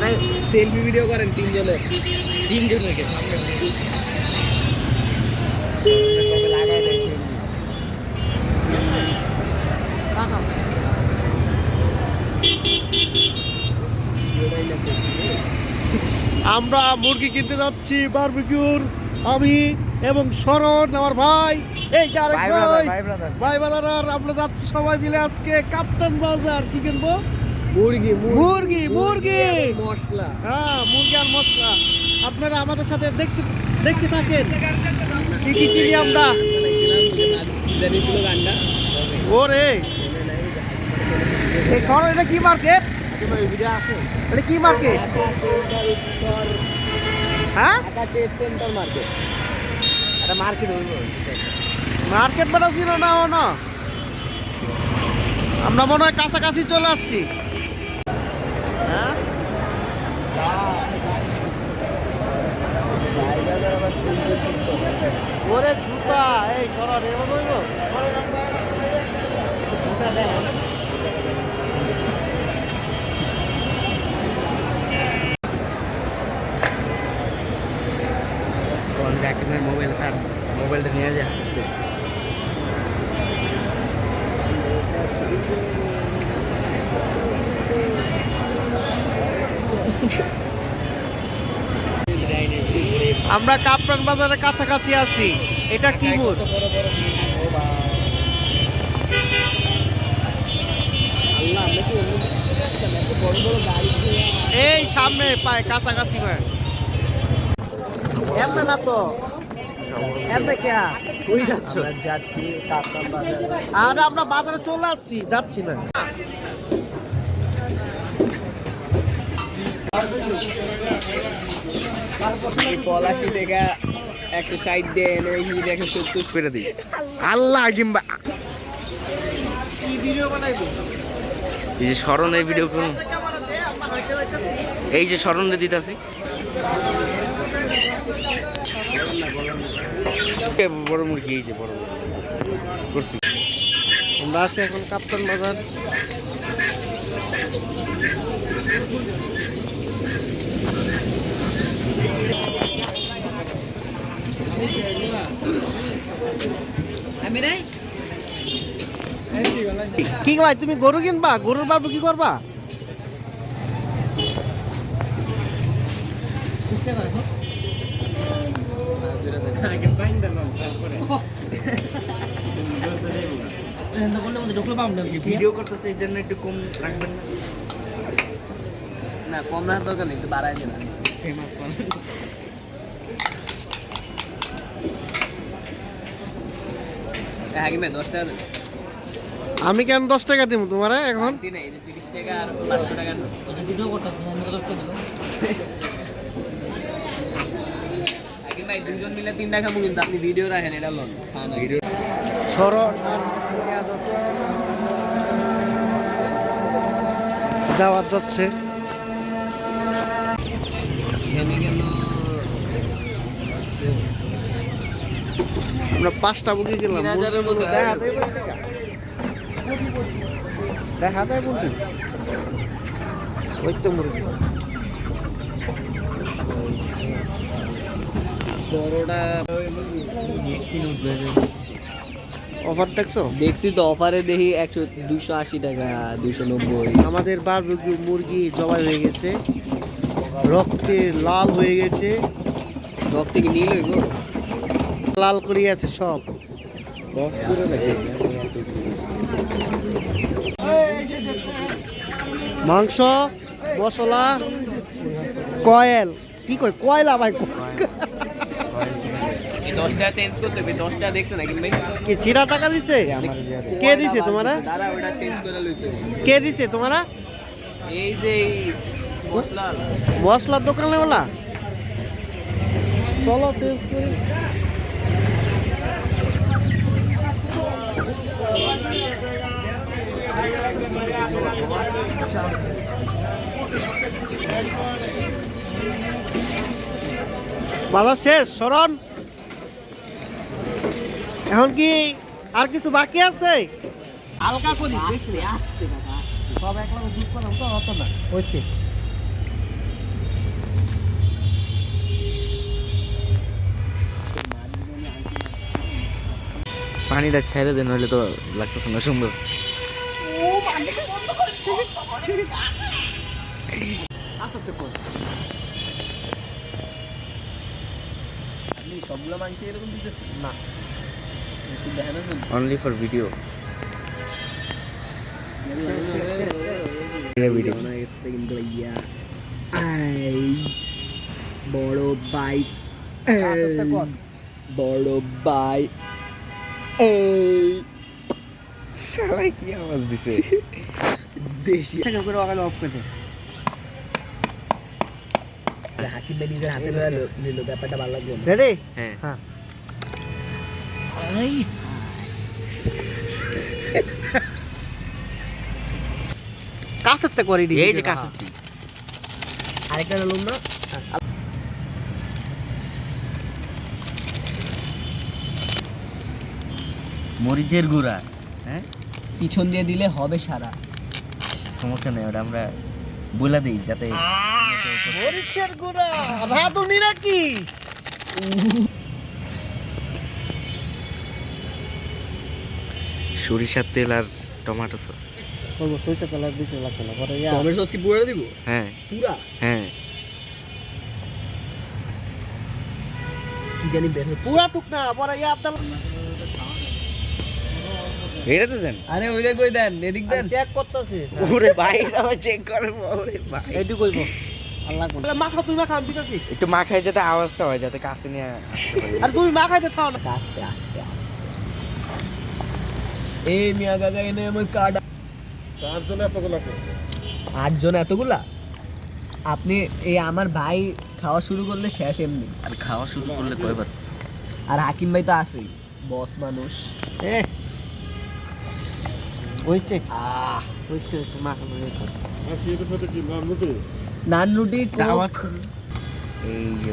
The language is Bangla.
আরে সেলফি ভিডিও করেন তিনজনের কে লাগাই দেয় আমরা মুরগি কিনতে যাচ্ছি বারবিকিউর, আমি এবং শরণ আমার ভাই, এই যে আরেক ভাই বালার আমরা যাচ্ছি সবাই মিলে আজকে কাপ্তান বাজার। কি কিনবো? মুরগি মুরগি মুরগি মশলা। হ্যাঁ, মুরগি আর মশলা। আপনারা আমাদের সাথে দেখতে থাকেন কি কি কিনি আমরা। ওরে এই শহর, এটা কি মার্কেট? এটা কি মার্কেট? হ্যাঁ, মার্কেট বাটা ছিল না ও না, আমরা মনে হয় কাছাকাছি চলে আসছি। হ্যাঁ, ওরে জুতা, এই সরার এমন হইব জুতা দেয়। মোবাইলটা নিয়ে যা। আমরা কাপ্তান বাজারের কাছাকাছি আছি। এটা কি মোড়? এই সামনে পায় কাছাকাছি পায়। এমন না তো, এমন কে তুই যাচ্ছ? যাচ্ছি কাপ্তান বাজারে। আর আমরা বাজারে চলে আসছি, যাচ্ছি না। পলাশি থেকে 160 দেন, ওই 170 করে দিই। আল্লাহ কিংবা কি ভিডিও বানাইবো? এই যে স্মরণের ভিডিও করুন, এই যে স্মরণে দিতেছি বড় মুরগি, এই যে বড় করছি। আমরা আছি এখন কাপ্তান বাজার। কি ভাই, তুমি গরু কিনবা? গরুর বাবু কি করবা? ভিডিও করতেছে এই জন্য একটু কম রাখবেন না? না, কম রাখার দরকার নেই, একটু বাড়াই দেন। ফেমাস হাকিমে 10 টাকা দেন। আমি কেন 10 টাকা দিব তোমার এখন? 30 টাকা আর 500 টাকা ভিডিও করতেছি, আমি 10 টাকা দেব। হাকিম ভাই দুজন মিলে 3 টাকা খাবো, কিন্তু আপনি ভিডিও রাখেন, এটা লোন খান ভিডিও। শরণ যাওয়ার যাচ্ছে। আমরা 5টা বুকি গেলাম। 3000-এর মতো দেখা যায় বলছি, ওই তো মুরগি বড়টা অফার দেখছো? দেখছি তো, অফারে দেখি 280 টাকা, 290। আমাদের বারবিকিউ মুরগি জবাই হয়ে গেছে, রক্তে লাল হয়ে গেছে। রক্তে কি নীল হইব? লাল করে আছে সব। মাংস, মশলা, কয়েল, কি কয় কয়লা ভাই? 10টা চেঞ্জ করতে হবে, 10টা দেখছ নাকি ভাই? কি চিরা টাকা দিছে? কে দিছে তোমারা? দাঁড়া, ওটা চেঞ্জ করে লইতে। কে দিছে তোমারা? এই যে মশলা মশলার দোকানে বলা, চলো চেঞ্জ করি। বাজার শেষ শরণ, এখন কি আর কিছু বাকি আছে? হালকা করি, আস্তে আস্তে সব একলা দুধ করাম তো হতো না। হয়েছে পানিটা ছেড়ে দেন, হলে তো লাগতেছে না সুন্দর। আপনি সবগুলো মাংস এরকম দিতেছেন না, শুধু দেখেন না শুধু। Only for video. ভিডিও কিন্তু ইয়া আই বড় বাইক, বড় বাই এই শালা কি আওয়াজ দিছে? দেশি সেকেন্ড করে ওখানে অফ করে দে। হাকিম ভাই নিজের হাতে নিল, ব্যাপারটা ভালো লাগলো না। রেডি? হ্যাঁ হ্যাঁ। কাছেরটা করে দিই। এই যে কাছে আরেকটা নিলাম না, মরিচের গুঁড়া। হ্যাঁ পিছন দিয়ে দিলে হবে সারা। সমস্যা নেই, ওটা আমরা বলে দিই যাতে মরিচের গুঁড়া রাঁধুনি নাকি? সরিষার তেল আর টমেটো সস। বলবো সরিষা তেল আর বেশি লাগবে না, পরে ইয়া টমেটো সস কি পুরো দিব? হ্যাঁ পুরা হ্যাঁ কি জানি বের হচ্ছে। পুরা টুক না, পরে ইয়া তেল এটা তো দেন। আরে ওইটা কই দেন, এদিক দেন। চেক করতেছি। ওরে ভাই আবার চেক করবো। ওরে ভাই এইটু কইব আর লাগবে না। মাখা তুই মাখা, আমি দিতেছি। একটু মাখায় যাতে আওয়াজটা হয়, যাতে কাছে নিয়ে আসতে পারি। আর তুমি মাখাইতে থাও না। আস্তে আস্তে আস্তে। এই মিয়া কাকা এনে আমার কার্ড। তার জন্য এতগুলো 8 জন এতগুলা? আপনি এই আমার ভাই খাওয়া শুরু করলে শেষ এমনি। আর খাওয়া শুরু করলে কয়বার? আর হাকিম ভাই তো আছেই, বস মানুষ। এ হইছে হইছে হইছে মাখা হইছে। নান রুটি, কোক। এই যে